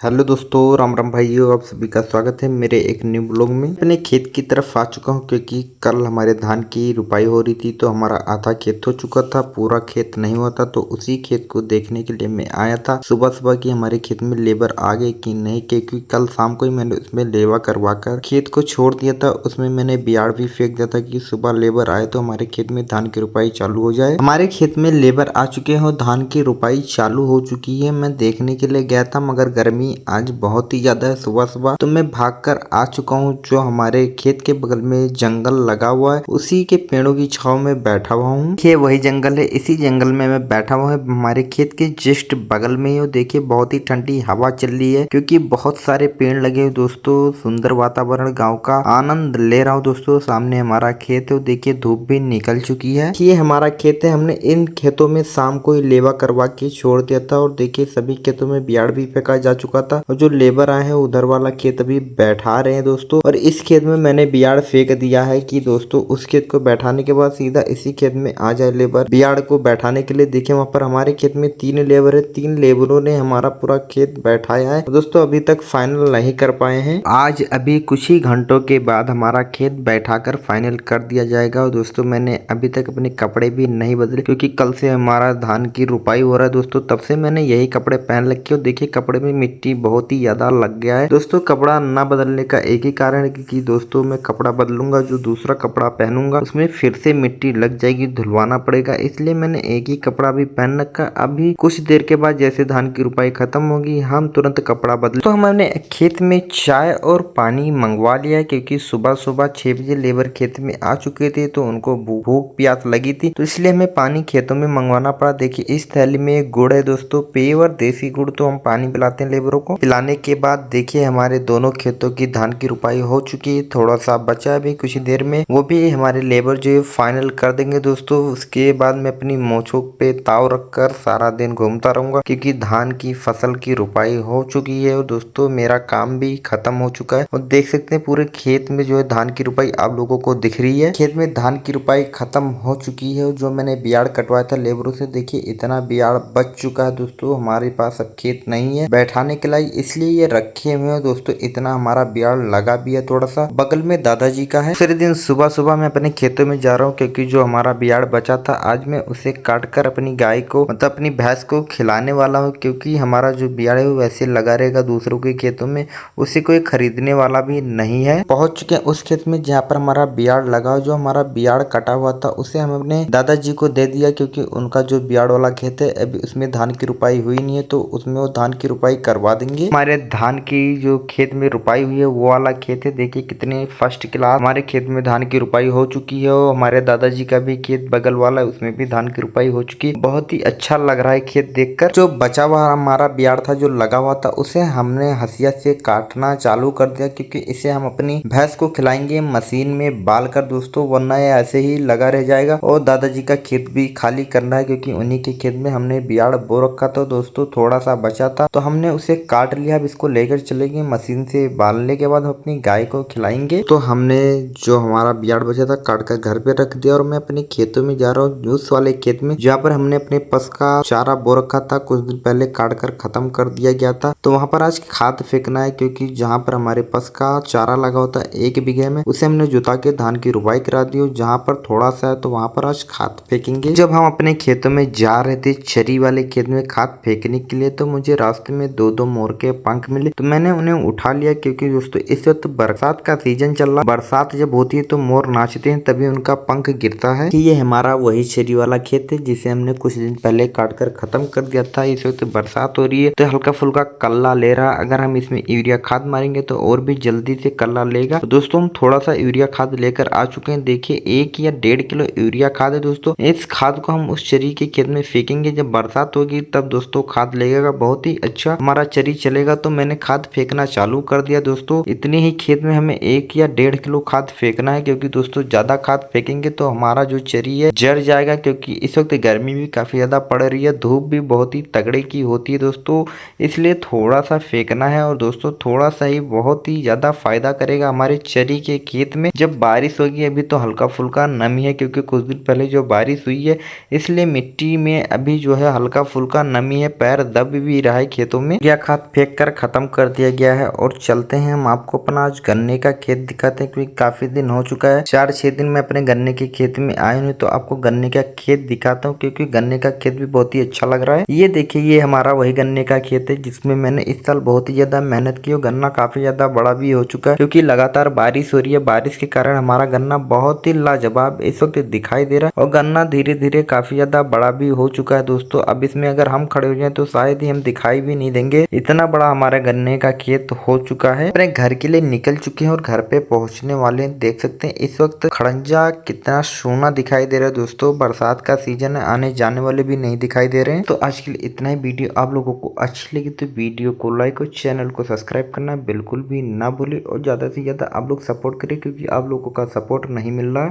Hello दोस्तों, राम राम भाइयों। आप सभी का स्वागत है मेरे एक न्यू ब्लॉग में। अपने खेत की तरफ आ चुका हूं क्योंकि कल हमारे धान की रुपाई हो रही थी तो हमारा आधा खेत हो चुका था, पूरा खेत नहीं हुआ था। तो उसी खेत को देखने के लिए मैं आया था सुबह सुबह कि हमारे खेत में लेबर आ गए कि नहीं, क्योंकि कल शाम को ही मैंने उसमें लेवा करवा कर खेत को छोड़ दिया था। उसमें मैंने बियाड़ भी फेंक दिया था कि सुबह लेबर आए तो हमारे खेत में धान की रुपाई चालू हो जाए। हमारे खेत में लेबर आ चुके हैं, धान की रुपाई चालू हो चुकी है। मैं देखने के लिए गया था मगर गर्मी आज बहुत ही ज्यादा है सुबह सुबह, तो मैं भागकर आ चुका हूँ। जो हमारे खेत के बगल में जंगल लगा हुआ है उसी के पेड़ों की छाव में बैठा हुआ हूँ। ये वही जंगल है, इसी जंगल में मैं बैठा हुआ है हमारे खेत के जस्ट बगल में ही। देखिए बहुत ही ठंडी हवा चल रही है क्योंकि बहुत सारे पेड़ लगे हुए दोस्तों। सुंदर वातावरण, गाँव का आनंद ले रहा हूँ दोस्तों। सामने हमारा खेत है, देखिए धूप भी निकल चुकी है। ये हमारा खेत है, हमने इन खेतों में शाम को ही लेवा करवा के छोड़ दिया था। और देखिए सभी खेतों में बियाड़ भी फेंका जा चुका था और जो लेबर आए हैं उधर वाला खेत अभी बैठा रहे हैं दोस्तों। और इस खेत में मैंने बियाड़ फेंक दिया है कि दोस्तों उस खेत को बैठाने के बाद सीधा इसी खेत में आ जाए लेबर बियाड़ को बैठाने के लिए। देखिए वहाँ पर हमारे खेत में 3 लेबर है, 3 लेबरों ने हमारा पूरा खेत बैठाया है। दोस्तों अभी तक फाइनल नहीं कर पाए हैं, आज अभी कुछ ही घंटों के बाद हमारा खेत बैठाकर फाइनल कर दिया जाएगा। और दोस्तों मैंने अभी तक अपने कपड़े भी नहीं बदले क्योंकि कल से हमारा धान की रुपाई हो रहा है दोस्तों। तब से मैंने यही कपड़े पहन रखे हो। देखिए कपड़े में मिट्टी बहुत ही ज्यादा लग गया है दोस्तों। कपड़ा ना बदलने का एक ही कारण है कि दोस्तों मैं कपड़ा बदलूंगा, जो दूसरा कपड़ा पहनूंगा उसमें फिर से मिट्टी लग जाएगी, धुलवाना पड़ेगा। इसलिए मैंने एक ही कपड़ा भी पहन रखा। अभी कुछ देर के बाद जैसे धान की रुपाई खत्म होगी हम तुरंत कपड़ा बदल। तो हमने खेत में चाय और पानी मंगवा लिया क्योंकि सुबह सुबह 6 बजे लेबर खेत में आ चुके थे तो उनको भूख प्यास लगी थी, तो इसलिए हमें पानी खेतों में मंगवाना पड़ा। देखिए इस थैली में गुड़ है दोस्तों, पेवर देसी गुड़। तो हम पानी पिलाते हैं लेबरों को। पिलाने के बाद देखिए हमारे दोनों खेतों की धान की रुपाई हो चुकी है, थोड़ा सा बचा है भी कुछ ही देर में, वो भी हमारे लेबर जो है फाइनल कर देंगे दोस्तों। उसके बाद मैं अपनी मोछों पे ताव रखकर सारा दिन घूमता रहूंगा क्योंकि धान की फसल की रुपाई हो चुकी है। और दोस्तों मेरा काम भी खत्म हो चुका है और देख सकते हैं पूरे खेत में जो है धान की रुपाई आप लोगों को दिख रही है। खेत में धान की रुपाई खत्म हो चुकी है। जो मैंने बियाड़ कटवाया था लेबरों से, देखिए इतना बियाड़ बच चुका है दोस्तों। हमारे पास अब खेत नहीं है बैठाने के लिए, इसलिए ये रखे हुए हैं दोस्तों। इतना हमारा बियाड़ लगा भी है थोड़ा सा, बगल में दादाजी का है। दूसरे दिन सुबह सुबह मैं अपने खेतों में जा रहा हूँ क्योंकि जो हमारा बियाड़ बचा था आज मैं उसे काट कर अपनी गाय को मतलब अपनी भैंस को खिलाने वाला हूँ। क्योंकि हमारा जो बियाड़ है वो वैसे लगा रहेगा दूसरों के खेतों में, उसे कोई खरीदने वाला भी नहीं है। पहुंच चुके हैं उस खेत में जहाँ पर हमारा बियाड़ लगा। जो हमारा बियाड़ कटा हुआ था उसे हम अपने दादाजी को दे दिया क्योंकि उनका जो बियाड़ वाला खेत है अभी उसमें धान की रुपाई हुई नहीं है, तो उसमें वो धान की रुपाई करवा देंगे। हमारे धान की जो खेत में रुपाई हुई है वो वाला खेत है, देखिए कितने फर्स्ट क्लास हमारे खेत में धान की रुपाई हो चुकी है। और हमारे दादाजी का भी खेत बगल वाला है, उसमें भी धान की रुपाई हो चुकी है। बहुत ही अच्छा लग रहा है खेत देखकर। जो बचा हुआ हमारा बियाड़ था जो लगा हुआ था उसे हमने हसिया से काटना चालू कर दिया क्योंकि इसे हम अपनी भैंस को खिलाएंगे मशीन में बाल कर दोस्तों, वरना ये ऐसे ही लगा रह जाएगा। और दादाजी का खेत भी खाली करना है क्योंकि उन्हीं के खेत में हमने बियाड़ बो रखा था दोस्तों। थोड़ा सा बचा था तो हमने उसे काट लिया। अब इसको लेकर चलेंगे मशीन से बालने के बाद हम अपनी गाय को खिलाएंगे। तो हमने जो हमारा बियाड़ बचा था काट कर घर पे रख दिया और मैं अपने खेतों में जा रहा हूँ, उस वाले खेत में जहाँ पर हमने अपने पस का चारा बो रखा था, कुछ दिन पहले काट कर खत्म कर दिया गया था। तो वहाँ पर आज खाद फेंकना है क्योंकि जहाँ पर हमारे पस का चारा लगा होता है 1 बीघे में, उसे हमने जुता के धान की रुपाई करा दी। जहाँ पर थोड़ा सा है तो वहाँ पर आज खाद फेंकेंगे। जब हम अपने खेतों में जा रहे थे चरी वाले खेत में खाद फेंकने के लिए तो मुझे रास्ते में 2-2 मोर के पंख मिले, तो मैंने उन्हें उठा लिया क्योंकि दोस्तों इस वक्त बरसात का सीजन चल रहा। बरसात जब होती है तो मोर नाचते हैं, तभी उनका पंख गिरता है। कि ये हमारा वही चरी वाला खेत है जिसे हमने कुछ दिन पहले काट कर खत्म कर दिया था। इस वक्त बरसात हो रही है तो हल्का फुल्का कल्ला ले रहा। अगर हम इसमें यूरिया खाद मारेंगे तो और भी जल्दी से कल्ला लेगा। तो दोस्तों हम थोड़ा सा यूरिया खाद लेकर आ चुके हैं। देखिए 1 या 1.5 किलो यूरिया खाद है दोस्तों। इस खाद को हम उस चरी के खेत में फेंकेंगे। जब बरसात होगी तब दोस्तों खाद लगेगा, बहुत ही अच्छा हमारा चरी चलेगा। तो मैंने खाद फेंकना चालू कर दिया दोस्तों। इतने ही खेत में हमें 1 या 1.5 किलो खाद फेंकना है क्योंकि दोस्तों ज्यादा खाद फेंकेंगे तो हमारा जो चरी है जड़ जाएगा। क्योंकि इस वक्त गर्मी भी काफी ज्यादा पड़ रही है, धूप भी बहुत ही तगड़े की होती है दोस्तों, इसलिए थोड़ा सा फेंकना है। और दोस्तों थोड़ा सा ही बहुत ही ज्यादा फायदा करेगा हमारे चरी के खेत में। जब बारिश होगी, अभी तो हल्का फुल्का नमी है क्योंकि कुछ दिन पहले जो बारिश हुई है इसलिए मिट्टी में अभी जो है हल्का फुल्का नमी है, पैर दब भी रहा है खेतों में। क्या खाद फेंक कर खत्म कर दिया गया है और चलते हैं हम आपको अपना आज गन्ने का खेत दिखाते हैं, क्योंकि काफी दिन हो चुका है, 4-6 दिन में अपने गन्ने के खेत में आए हुए, तो आपको गन्ने का खेत दिखाता हूँ क्योंकि गन्ने का खेत भी बहुत ही अच्छा लग रहा है। ये देखिए, ये हमारा वही गन्ने का खेत है जिसमें मैंने इस साल बहुत ही ज्यादा मेहनत की और गन्ना काफी ज्यादा बड़ा भी हो चुका है, क्योंकि लगातार बारिश हो रही है। बारिश के कारण हमारा गन्ना बहुत ही लाजवाब इस वक्त दिखाई दे रहा है और गन्ना धीरे धीरे काफी ज्यादा बड़ा भी हो चुका है दोस्तों। अब इसमें अगर हम खड़े हो जाए तो शायद ही हम दिखाई भी नहीं देंगे, इतना बड़ा हमारे गन्ने का खेत हो चुका है। अपने घर के लिए निकल चुके हैं और घर पे पहुंचने वाले हैं। देख सकते हैं इस वक्त खड़ंजा कितना सोना दिखाई दे रहा है दोस्तों। बरसात का सीजन है, आने जाने वाले भी नहीं दिखाई दे रहे हैं। तो आज के लिए इतना ही। वीडियो आप लोगों को अच्छी लगी तो वीडियो को लाइक और चैनल को सब्सक्राइब करना बिल्कुल भी ना भूले और ज्यादा से ज्यादा आप लोग सपोर्ट करें, क्योंकि आप लोगों का सपोर्ट नहीं मिल रहा है।